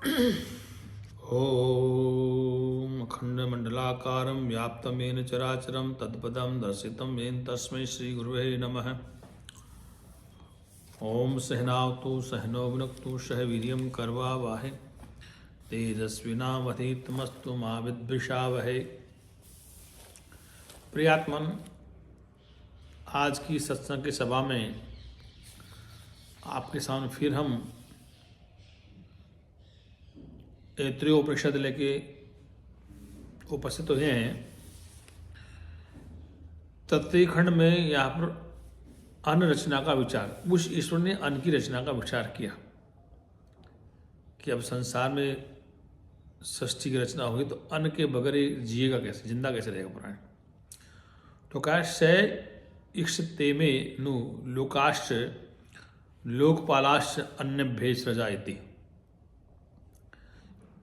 ॐ अखण्डमण्डलाकारं व्याप्तं येन चराचरं तत्पदं दर्शितं येन तस्मै श्रीगुरुवे नमः। ॐ सहनावतु सहनौ भुनक्तु सह वीर्यं करवावहै तेजस्विनावधीतमस्तु मा विद्विषावहै। प्रियात्मन, आज की सत्संग की सभा में आपके सामने फिर हम तैत्तिरीयोपनिषद लेके उपस्थित हुए हैं। तृतीय खंड में यहाँ पर अन्न रचना का विचार, उस ईश्वर ने अन्न की रचना का विचार किया कि अब संसार में सृष्टि की रचना होगी तो अन्न के बगैर ये जिएगा कैसे, जिंदा कैसे रहेगा प्राणी। तो कहा स इक्षते में नु लोकाश्च लोकपालाश्च अन्य भेज रजा इति।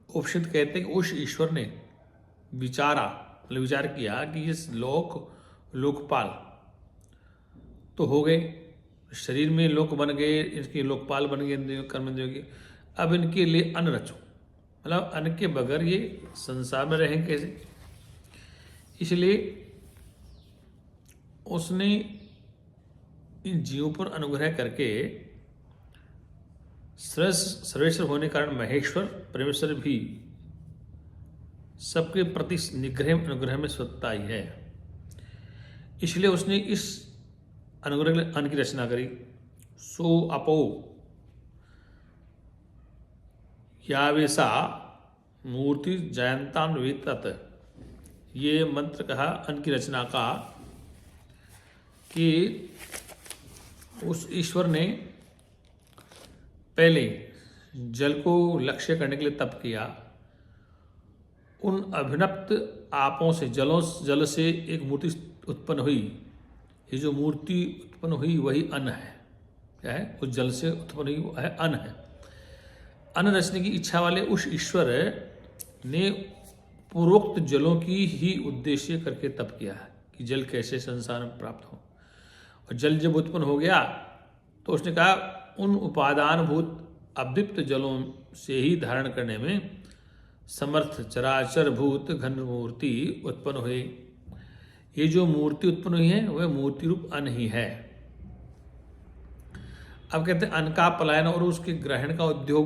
उपनिषद कहते हैं कि उस ईश्वर ने विचार किया कि इस लोकपाल तो हो गए, शरीर में लोक बन गए, इनके लोकपाल बन गए कर्मेंद्रियों के, अब इनके लिए अन्न रचो, मतलब अन्न के बगैर ये संसार में रहेंगे कैसे। इसलिए उसने इन जीवों पर अनुग्रह करके सर्वेश्वर होने के कारण महेश्वर परमेश्वर भी सबके प्रति निग्रह अनुग्रह में स्वतंत्रता ही है। इसलिए उसने इस अनुग्रह के लिए अन्न की रचना करी। सो अपो यावेसा मूर्ति जयंतान वेतत, ये मंत्र कहा अन्न की रचना का कि उस ईश्वर ने पहले जल को लक्ष्य करने के लिए तप किया। उन अभिनप्त आपों से जल से एक मूर्ति उत्पन्न हुई। ये जो मूर्ति उत्पन्न हुई वही अन्न है। क्या है? उस जल से उत्पन्न हुई वो है अन्न है। अन्न रचने की इच्छा वाले उस ईश्वर ने पूर्वोक्त जलों की ही उद्देश्य करके तप किया है कि जल कैसे संसार में प्राप्त हो। और जल जब उत्पन्न हो गया तो उसने कहा उन उपादानभूत अदीप्त जलों से ही धारण करने में समर्थ चराचर भूत घन मूर्ति उत्पन्न हुई। ये जो मूर्ति उत्पन्न हुई है वह मूर्ति रूप अन्न ही है। अब कहते हैं अन्न का पलायन और उसके ग्रहण का उद्योग।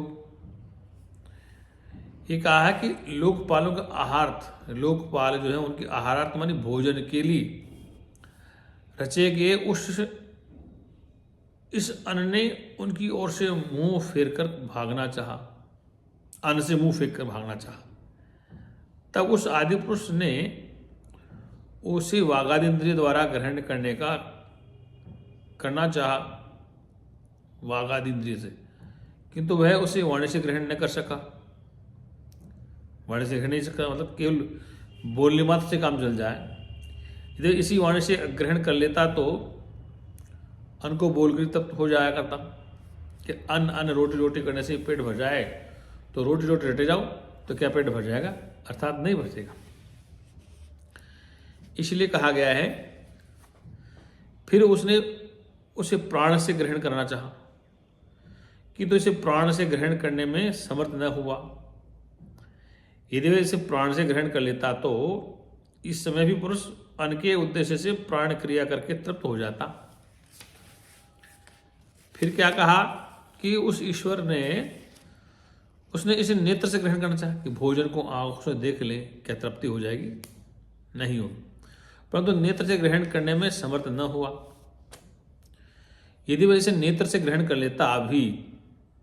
ये कहा है कि लोकपालों का आहार्थ, लोकपाल जो है उनके आहारार्थ मानी भोजन के लिए रचे गए इस अन्न ने उनकी ओर से मुंह फेरकर भागना चाहा, अन्न से मुंह फेंक कर भागना चाहा। तब उस आदि पुरुष ने उसे वागादिंद्रिय द्वारा ग्रहण करना चाहा वागादिंद्रिय से, किंतु वह उसे वाणी से ग्रहण न कर सका। वाणी से ग्रहण नहीं सका मतलब केवल बोलने मात्र से काम चल जाए। यदि इसी वाणी से ग्रहण कर लेता तो अन्न को बोलकर तब हो जाया करता कि अन्न रोटी रोटी करने से पेट भर जाए, तो रोटी रोटी रटे जाओ तो क्या पेट भर जाएगा? अर्थात नहीं भरेगा। इसलिए कहा गया है फिर उसने उसे प्राण से ग्रहण करना चाहा कि तो इसे प्राण से ग्रहण करने में समर्थ न हुआ। यदि वह इसे प्राण से ग्रहण कर लेता तो इस समय भी पुरुष अन्न के उद्देश्य से प्राण क्रिया करके तृप्त हो जाता। फिर क्या कहा कि उस ईश्वर ने उसने इसे नेत्र से ग्रहण करना चाहा कि भोजन को आंखों से देख ले, क्या तृप्ति हो जाएगी? नहीं हो, परंतु नेत्र से ग्रहण करने में समर्थ न हुआ। यदि वह इसे नेत्र से ग्रहण कर लेता अभी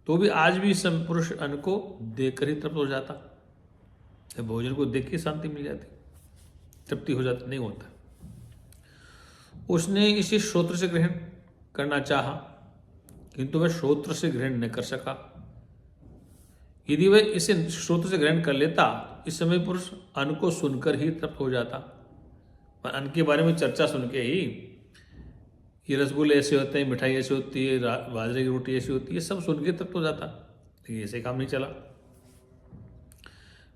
तो भी आज भी पुरुष अन्न को देखकर ही तृप्त हो जाता। भोजन को देख के शांति मिल जाती, तृप्ति हो जाती, नहीं होता। उसने इसे श्रोत्र से ग्रहण करना चाहा किंतु वह श्रोत्र से ग्रहण न कर सका। यदि वह इसे श्रोत्र से ग्रहण कर लेता इस समय पुरुष अन्न को सुनकर ही तृप्त हो जाता। पर अन्न के बारे में चर्चा सुन के ही ये रसगुल्ले ऐसे होते हैं, मिठाई ऐसी होती है, बाजरे की रोटी ऐसी होती है, सब सुन के तृप्त हो जाता। लेकिन ऐसे काम नहीं चला।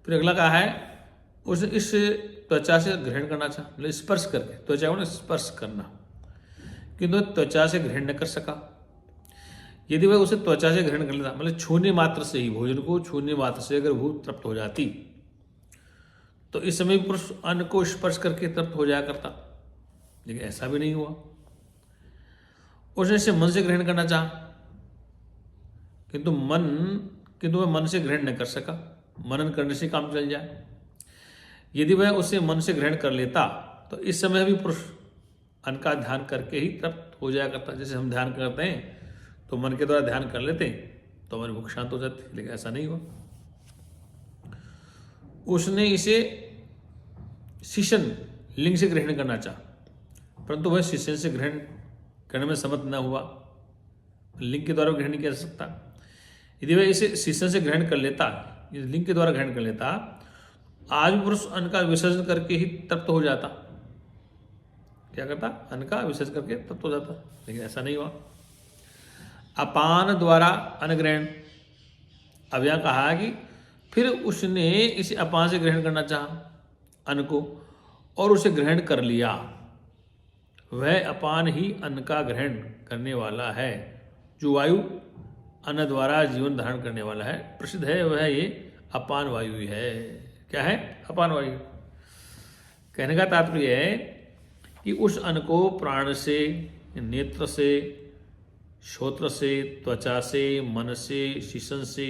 फिर अगला कहा है उसने इस त्वचा से ग्रहण करना चाहा, मतलब स्पर्श करके, त्वचा को स्पर्श करना, किंतु त्वचा से ग्रहण न कर सका। यदि वह उसे त्वचा से ग्रहण कर लेता, मतलब छूने मात्र से ही, भोजन को छूने मात्र से अगर भूख तृप्त हो जाती, तो इस समय पुरुष अन्न को स्पर्श करके तृप्त हो जाया करता, लेकिन ऐसा भी नहीं हुआ। उसने इसे मन से ग्रहण करना चाहा, किंतु वह मन से ग्रहण न कर सका, मनन करने से काम चल जाए। यदि वह उसे मन से ग्रहण कर लेता तो इस समय भी पुरुष अन्न का ध्यान करके ही तृप्त हो जाया करता। जैसे हम ध्यान करते हैं तो मन के द्वारा ध्यान कर लेते हैं तो हमारी भूख शांत हो जाती, लेकिन ऐसा नहीं हुआ। उसने इसे शिशन लिंग से ग्रहण करना चाहा, परंतु वह शिशन से ग्रहण करने में समर्थ न हुआ, लिंग के द्वारा ग्रहण नहीं किया जा सकता। यदि वह इसे शिशन से ग्रहण कर लेता, लिंग के द्वारा ग्रहण कर लेता, आज पुरुष अन्न का विसर्जन करके ही तृप्त हो जाता। क्या करता? अन्न का विसर्जन करके तृप्त हो जाता, लेकिन ऐसा नहीं हुआ। अपान द्वारा अन्न ग्रहण, अब यहां कहा कि फिर उसने इसे अपान से ग्रहण करना चाहा अन्न को, और उसे ग्रहण कर लिया। वह अपान ही अन्न का ग्रहण करने वाला है, जो वायु अन्न द्वारा जीवन धारण करने वाला है, प्रसिद्ध है, वह ये अपान वायु ही है। क्या है? अपान वायु। कहने का तात्पर्य है कि उस अन्न को प्राण से, नेत्र से, श्रोत्र से, त्वचा से, मन से, शिशन से,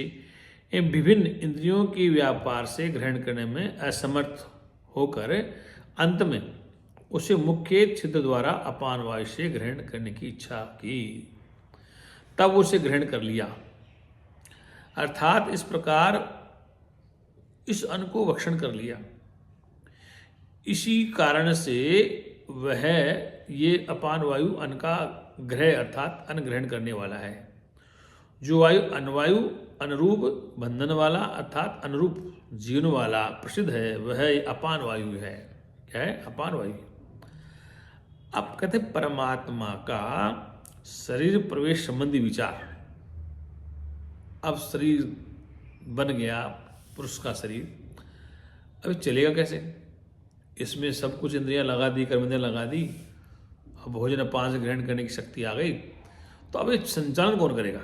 एवं विभिन्न इंद्रियों के व्यापार से ग्रहण करने में असमर्थ होकर अंत में उसे मुख्य छिद्र द्वारा अपान वायु से ग्रहण करने की इच्छा की, तब उसे ग्रहण कर लिया। अर्थात इस प्रकार इस अन्न को भक्षण कर लिया। इसी कारण से वह ये अपान वायु अन्न का ग्रह अर्थात अन्न ग्रहण करने वाला है। जो वायु अन्नवायु अनुरूप बंधन वाला अर्थात अनुरूप जीवन वाला प्रसिद्ध है, वह अपान वायु है। क्या है? अपान वायु। अब कहते परमात्मा का शरीर प्रवेश संबंधी विचार। अब शरीर बन गया, पुरुष का शरीर, अभी चलेगा कैसे? इसमें सब कुछ इंद्रियां लगा दी, कर्मेंद्रियां लगा दी, अब भोजन अपान से ग्रहण करने की शक्ति आ गई, तो अब ये संचालन कौन करेगा?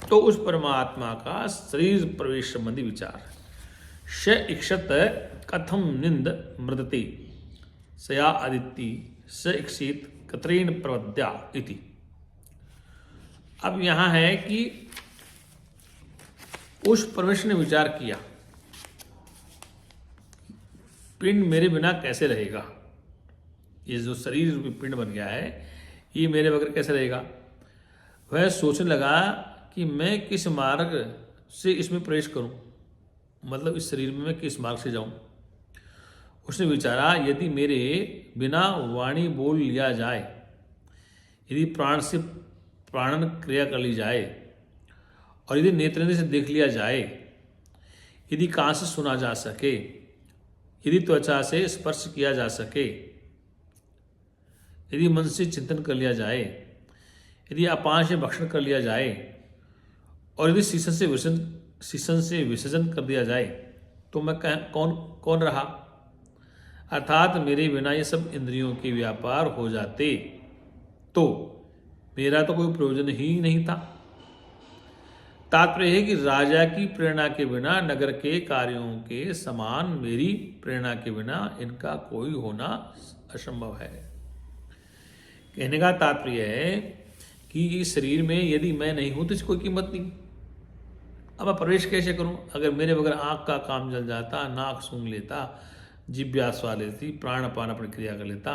तो उस परमात्मा का शरीर प्रवेश संबंधी विचार। श इक्षत कथम निंद मृदति सया आदित्य स इक्षित कत्रेन प्रवद्या इति। अब यहां है कि उस परमेश्वर ने विचार किया, पिंड मेरे बिना कैसे रहेगा? ये जो शरीर रूपी पिंड बन गया है, ये मेरे बगैर कैसे रहेगा? वह सोचने लगा कि मैं किस मार्ग से इसमें प्रवेश करूं, मतलब इस शरीर में मैं किस मार्ग से जाऊं। उसने विचारा, यदि मेरे बिना वाणी बोल लिया जाए, यदि प्राण से प्राणन क्रिया कर ली जाए, और यदि नेत्रेंद्र से देख लिया जाए, यदि कान से सुना जा सके, यदि त्वचा से स्पर्श किया जा सके, यदि मन से चिंतन कर लिया जाए, यदि अपान से भक्षण कर लिया जाए, और यदि शीशन से विसर्जन कर दिया जाए, तो मैं कौन रहा? अर्थात मेरे बिना ये सब इंद्रियों के व्यापार हो जाते तो मेरा तो कोई प्रयोजन ही नहीं था। तात्पर्य है कि राजा की प्रेरणा के बिना नगर के कार्यों के समान मेरी प्रेरणा के बिना इनका कोई होना असंभव है। कहने का तात्पर्य है कि इस शरीर में यदि मैं नहीं हूं तो इसकी कोई कीमत नहीं। अब मैं प्रवेश कैसे करूं? अगर मेरे बगैर आंख का काम जल जाता, नाक सूंघ लेता, जिह्वा स्वाद लेती, प्राण अपान अपनी क्रिया कर लेता,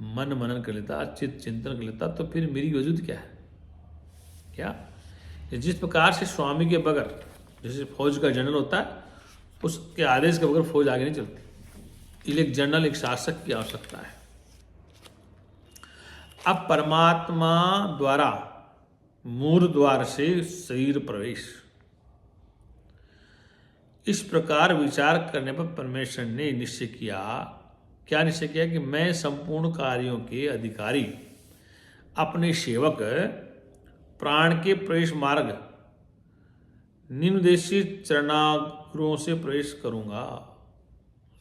मन मनन कर लेता, चित्त चिंतन कर लेता, तो फिर मेरी वजूद क्या है? क्या? जिस प्रकार से स्वामी के बगैर, जैसे फौज का जनरल होता है, उसके आदेश के बगैर फौज आगे नहीं चलती, इसलिए एक जनरल, एक शासक की आवश्यकता है। अब परमात्मा द्वारा मूल द्वार से शरीर प्रवेश, इस प्रकार विचार करने पर परमेश्वर ने निश्चय किया। क्या निश्चय किया? कि मैं संपूर्ण कार्यों के अधिकारी अपने सेवक प्राण के प्रवेश मार्ग निम्नदेशित चरणागुरों से प्रवेश करूंगा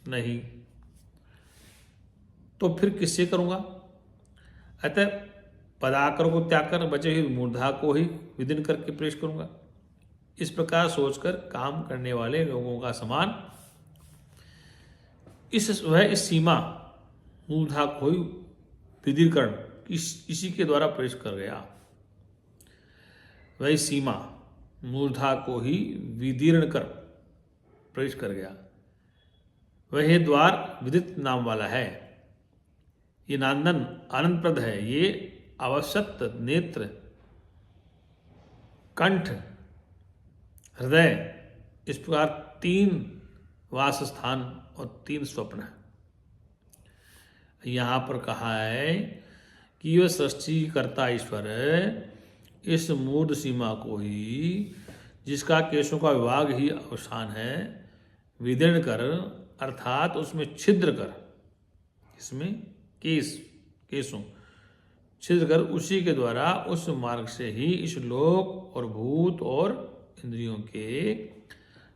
नहीं, तो फिर किससे करूंगा? अतः पदाकर को त्याग कर बचे हुए मूर्धा को ही विदीर्ण करके प्रवेश करूंगा। इस प्रकार सोचकर काम करने वाले लोगों का समान इस सीमा मूर्धा को ही विदीर्ण इसी के द्वारा प्रवेश कर गया। वही सीमा मूर्धा को ही विदीर्ण कर प्रवेश कर गया। वह द्वार विदित नाम वाला है। ये नांदन आनंदप्रद है। ये अवसत नेत्र कंठ हृदय इस प्रकार 3 वास स्थान और 3 स्वप्न है। यहाँ पर कहा है कि वह सृष्टि करता ईश्वर इस मूर्ध सीमा को ही, जिसका केशों का विभाग ही अवसान है, विदीर्ण कर अर्थात उसमें छिद्र कर, इसमें केशों छिद्र कर उसी के द्वारा उस मार्ग से ही इस लोक और भूत और इंद्रियों के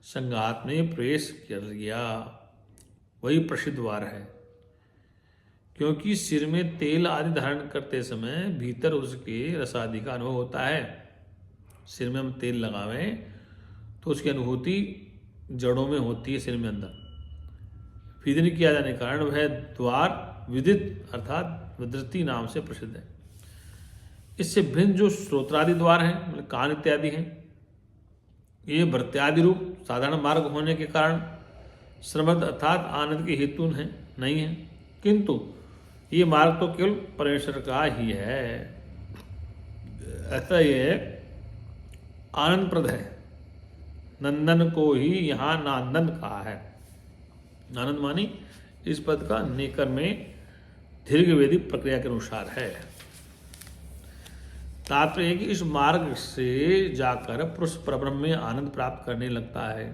संघात में प्रवेश कर लिया। वही प्रसिद्ध द्वार है। क्योंकि सिर में तेल आदि धारण करते समय भीतर उसके रसादि का अनुभव होता है। सिर में हम तेल लगावें तो उसकी अनुभूति जड़ों में होती है, सिर में अंदर विदीर्ण किया जाने के कारण वह द्वार विदित अर्थात विदृति नाम से प्रसिद्ध है। इससे भिन्न जो श्रोत्रादि द्वार हैं, मतलब कान इत्यादि हैं, ये वृत्त्यादि रूप साधारण मार्ग होने के कारण श्रमद अर्थात आनंद के हेतु नहीं है, किंतु ये मार्ग तो केवल परमेश्वर का ही है। अतः ये आनंदप्रद है। नंदन को ही यहाँ नांदन कहा है। आनंद मानी इस पद का नेकर में दीर्घवेदी प्रक्रिया के अनुसार है। तात्पर्य कि इस मार्ग से जाकर पुरुष परब्रह्म में आनंद प्राप्त करने लगता है।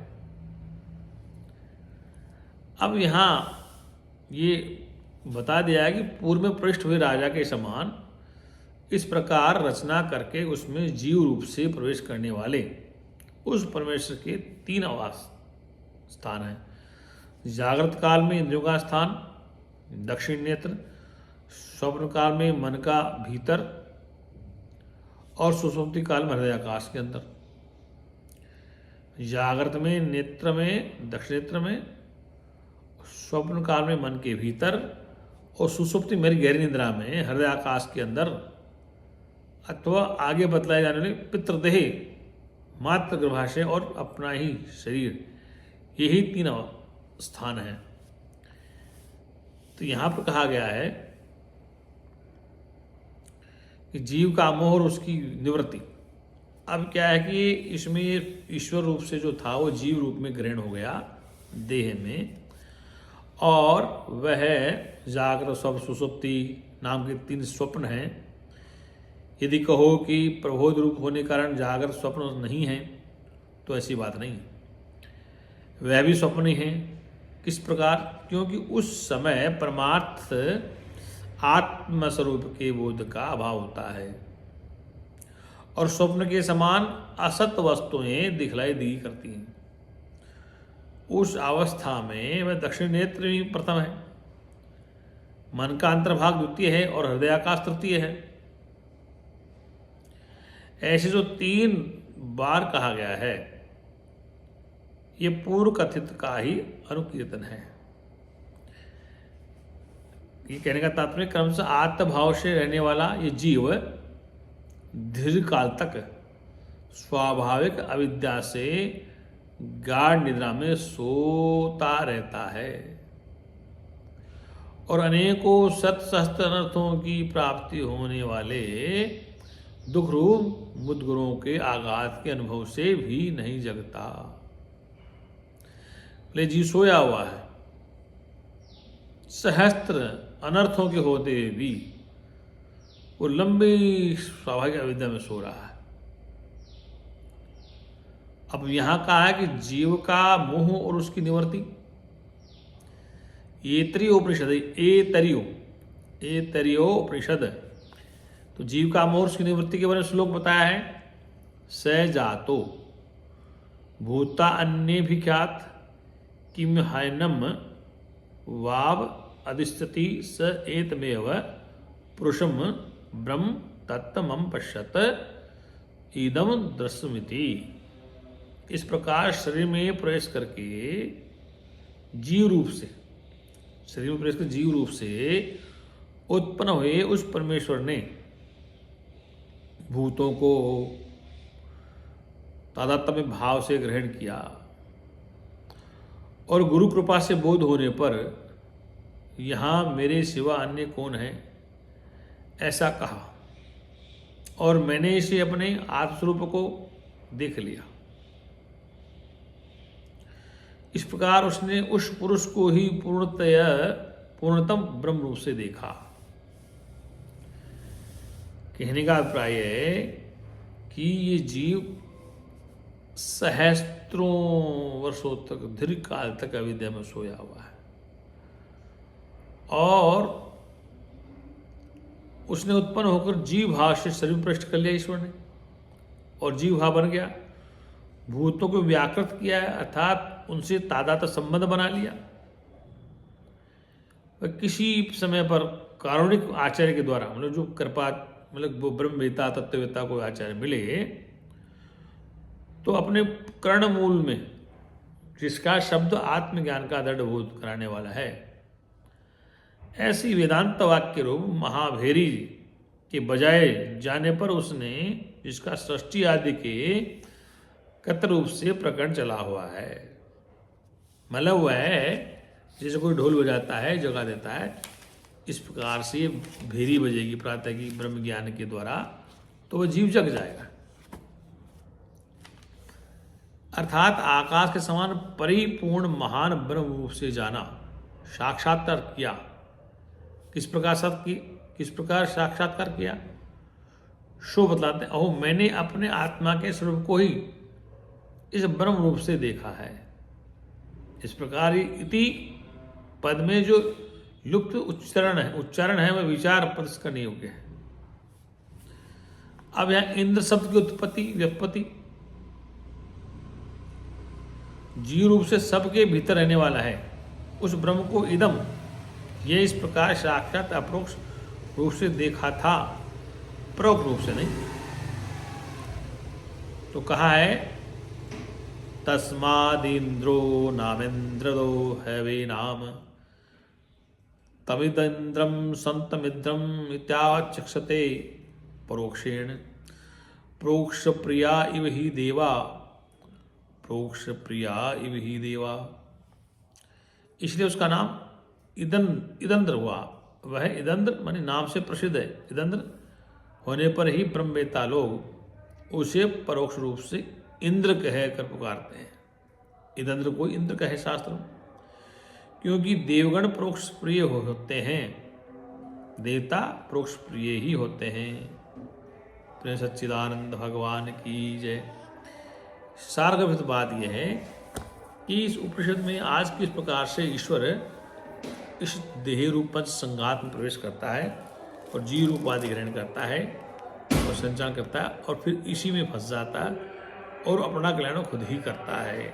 अब यहाँ ये बता दिया है कि पूर्व में पृष्ठ हुए राजा के समान इस प्रकार रचना करके उसमें जीव रूप से प्रवेश करने वाले उस परमेश्वर के 3 आवास स्थान हैं। जागृत काल में इंद्रियों का स्थान दक्षिण नेत्र, स्वप्न काल में मन का भीतर और सुषुप्ति काल में हृदय आकाश के अंदर। जागृत में नेत्र में दक्षिण नेत्र में, स्वप्न काल में मन के भीतर और सुषुप्ति मेरी गहरी निद्रा में हृदय आकाश के अंदर, अथवा आगे बतलाए जाने वाले पितृदेह मात्र गर्भाशय और अपना ही शरीर, यही 3 स्थान हैं। तो यहाँ पर कहा गया है कि जीव का मोह और उसकी निवृत्ति। अब क्या है कि इसमें ईश्वर रूप से जो था वो जीव रूप में ग्रहण हो गया देह में, और वह जागृत स्वप्न सुषुप्ति नाम के 3 स्वप्न हैं। यदि कहो कि प्रबोध रूप होने के कारण जागृत स्वप्न नहीं है, तो ऐसी बात नहीं। वह भी स्वप्न ही है। किस प्रकार? क्योंकि उस समय परमार्थ आत्मस्वरूप के बोध का अभाव होता है और स्वप्न के समान असत वस्तुएं दिखलाई दी करती हैं। उस अवस्था में वह दक्षिण नेत्र ही प्रथम है, मन का अंतर्भाग द्वितीय है और हृदयाकाश तृतीय है। ऐसे जो 3 बार कहा गया है, ये पूर्व कथित का ही अनुकीर्तन है। ये कहने का तात्पर्य क्रमशः आत्मभाव से रहने वाला ये जीव दीर्घ काल तक स्वाभाविक अविद्या से गाढ़ निद्रा में सोता रहता है और अनेकों सत सहस्त्र अनर्थों की प्राप्ति होने वाले दुख रूप मुद्गुरों के आघात के अनुभव से भी नहीं जगता। ले जी सोया हुआ है, सहस्त्र अनर्थों के होते हुए भी वो लंबी स्वाभाविक अविद्या में सो रहा है। अब यहां कहा है कि जीव का मोह और उसकी निवृत्ति। एतरियो उपनिषद, एतरियो उपनिषद, तो जीव का मोह उसकी निवृत्ति के बारे में श्लोक बताया है। स जातो भूता अन्य भी ख्यात किम हैनम वाव अधिष्ठति स एतमेव पुरुषम ब्रह्म तत्तमं पश्यत इदम दृश्यमिति। इस प्रकार शरीर में प्रवेश करके जीव रूप से, शरीर में प्रवेश कर जीव रूप से उत्पन्न हुए उस परमेश्वर ने भूतों को तादात्म्य भाव से ग्रहण किया और गुरु कृपा से बोध होने पर यहाँ मेरे सिवा अन्य कौन है ऐसा कहा और मैंने इसे अपने आत्मस्वरूप को देख लिया। इस प्रकार उसने उस पुरुष को ही पूर्णतम ब्रह्म रूप से देखा। कहने का अभिप्राय है कि ये जीव सहस्त्रों वर्षों तक, दीर्घ काल तक अविद्या में सोया हुआ है और उसने उत्पन्न होकर जीव भाव से शरीर में प्रविष्ट कर लिया ईश्वर ने और जीव भाव बन गया, भूतों को व्याकृत किया है अर्थात उनसे तादात्म्य संबंध बना लिया। किसी समय पर कारुणिक आचार्य के द्वारा, मतलब जो कृपा, मतलब वो ब्रह्मवेता तत्ववेता को आचार्य मिले तो अपने कर्ण मूल में, जिसका शब्द आत्मज्ञान का दृढ़बोध कराने वाला है, ऐसी वेदांत वाक्य रूप महाभेरी के बजाय जाने पर उसने, जिसका सृष्टि आदि के कत रूप से प्रकरण चला हुआ है, मतलब वह है जैसे कोई ढोल बजाता है, जगा देता है, इस प्रकार से भेरी बजेगी प्रातः की ब्रह्म ज्ञान के द्वारा तो वह जीव जग जाएगा। अर्थात आकाश के समान परिपूर्ण महान ब्रह्म रूप से जाना, साक्षात्कार किया। किस प्रकार साक्षात्कार किया सो बतलाते हैं। अहो मैंने अपने आत्मा के स्वरूप को ही इस ब्रह्म रूप से देखा है। इस प्रकार इति पद में जो लुप्त उच्चारण है वह विचार पद करने योग्य है। अब यहां इंद्र शब्द की उत्पत्ति व्युत्पत्ति, जीव रूप से सबके भीतर रहने वाला है उस ब्रह्म को इदम, ये इस प्रकार साक्षात अपरोक्ष रूप से देखा था, परोक्ष रूप से नहीं। तो कहा है तस्मादिंद्रो नामेन्द्रो हैवे नाम तमिद्रम संतमिद्रम इत्याचक्षते परोक्षेण प्रोक्ष प्रिया इव ही देवा, प्रोक्ष प्रिया इव ही देवा। इसलिए उसका नाम इदंद्र हुआ। वह इदंद्र माने नाम से प्रसिद्ध है। इदंद्र होने पर ही ब्रह्मवेता लोग उसे परोक्ष रूप से इंद्र कह कर पुकारते हैं। इदंद्र को इंद्र कहे शास्त्र में, क्योंकि देवगण परोक्ष प्रिय होते हैं, देवता परोक्ष प्रिय ही होते हैं। प्रिय सच्चिदानंद भगवान की जय। सारगर्भित बात यह है कि इस उपनिषद में आज किस प्रकार से ईश्वर इस देह रूप संघात में प्रवेश करता है और जीव रूप आदि ग्रहण करता है और संचार करता है और फिर इसी में फंस जाता है और अपना कल्याण खुद ही करता है।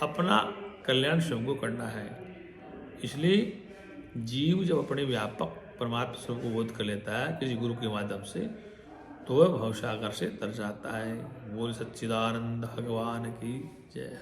अपना कल्याण स्वयं को करना है। इसलिए जीव जब अपने व्यापक परमात्मा स्वरूप को बोध कर लेता है किसी गुरु के माध्यम से, तो वह भवसागर से तर जाता है। बोल सच्चिदानंद भगवान की जय।